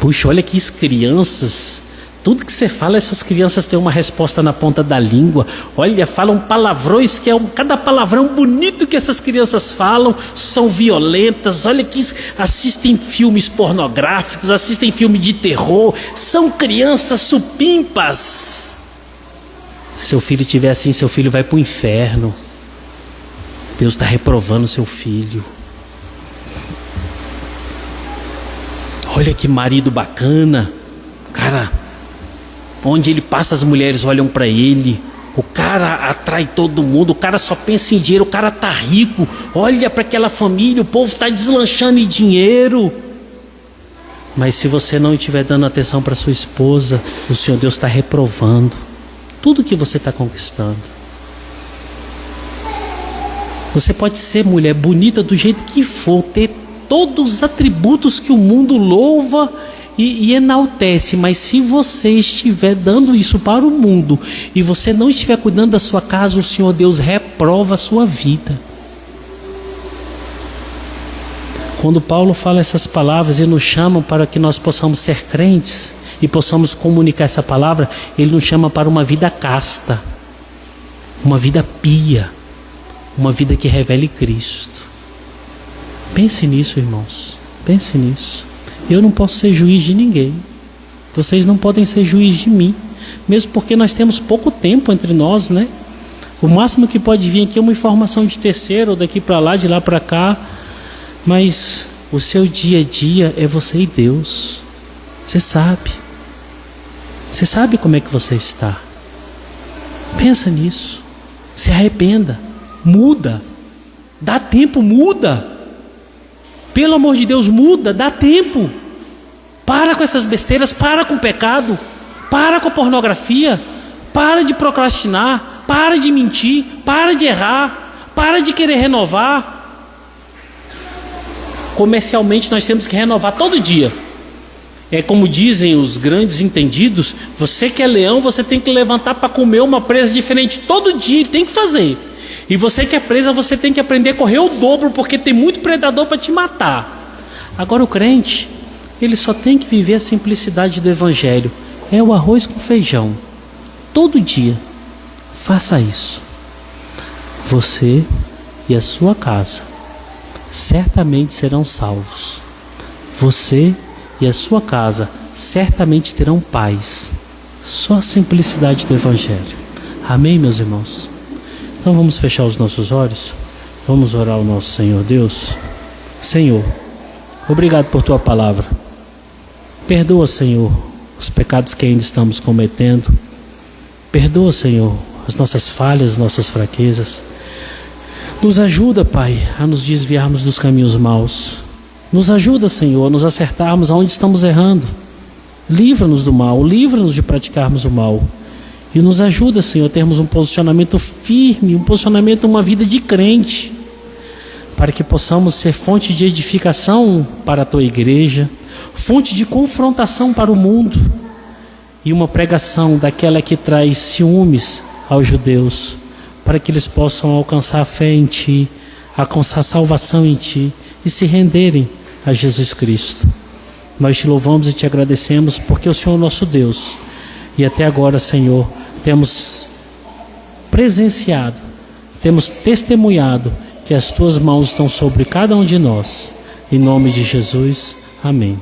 Puxa, olha que crianças, tudo que você fala, essas crianças têm uma resposta na ponta da língua. Olha, falam palavrões, cada palavrão bonito que essas crianças falam, são violentas. Olha que assistem filmes pornográficos, assistem filme de terror, são crianças supimpas. Se seu filho estiver assim, seu filho vai para o inferno. Deus está reprovando seu filho. Olha que marido bacana, cara, onde ele passa as mulheres olham para ele, o cara atrai todo mundo, o cara só pensa em dinheiro, o cara tá rico, olha para aquela família, o povo está deslanchando em dinheiro. Mas se você não estiver dando atenção para sua esposa, o Senhor Deus está reprovando tudo que você está conquistando. Você pode ser mulher bonita do jeito que for, ter todos os atributos que o mundo louva e enaltece, mas se você estiver dando isso para o mundo e você não estiver cuidando da sua casa, o Senhor Deus reprova a sua vida. Quando Paulo fala essas palavras e nos chama para que nós possamos ser crentes e possamos comunicar essa palavra, ele nos chama para uma vida casta, uma vida pia, uma vida que revele Cristo. Pense nisso, irmãos, pense nisso. Eu não posso ser juiz de ninguém, vocês não podem ser juiz de mim, mesmo porque nós temos pouco tempo entre nós, né? O máximo que pode vir aqui é uma informação de terceiro, ou daqui para lá, de lá para cá, mas o seu dia a dia é você e Deus. Você sabe como é que você está. Pensa nisso, se arrependa, muda, dá tempo, muda. Pelo amor de Deus, muda, dá tempo. Para com essas besteiras, para com o pecado, para com a pornografia, para de procrastinar, para de mentir, para de errar, para de querer renovar. Comercialmente nós temos que renovar todo dia. É como dizem os grandes entendidos, você que é leão, você tem que levantar para comer uma presa diferente todo dia, tem que fazer. E você que é presa, você tem que aprender a correr o dobro, porque tem muito predador para te matar. Agora o crente, ele só tem que viver a simplicidade do evangelho. É o arroz com feijão. Todo dia. Faça isso. Você e a sua casa certamente serão salvos. Você e a sua casa certamente terão paz. Só a simplicidade do evangelho. Amém, meus irmãos? Então vamos fechar os nossos olhos, vamos orar ao nosso Senhor Deus. Senhor, obrigado por Tua palavra. Perdoa, Senhor, os pecados que ainda estamos cometendo. Perdoa, Senhor, as nossas falhas, as nossas fraquezas. Nos ajuda, Pai, a nos desviarmos dos caminhos maus. Nos ajuda, Senhor, a nos acertarmos aonde estamos errando. Livra-nos do mal, livra-nos de praticarmos o mal. E nos ajuda, Senhor, a termos um posicionamento firme, um posicionamento, uma vida de crente, para que possamos ser fonte de edificação para a Tua igreja, fonte de confrontação para o mundo, e uma pregação daquela que traz ciúmes aos judeus, para que eles possam alcançar a fé em Ti, alcançar a salvação em Ti e se renderem a Jesus Cristo. Nós Te louvamos e Te agradecemos, porque o Senhor é nosso Deus, e até agora, Senhor, temos presenciado, temos testemunhado que as Tuas mãos estão sobre cada um de nós. Em nome de Jesus, amém.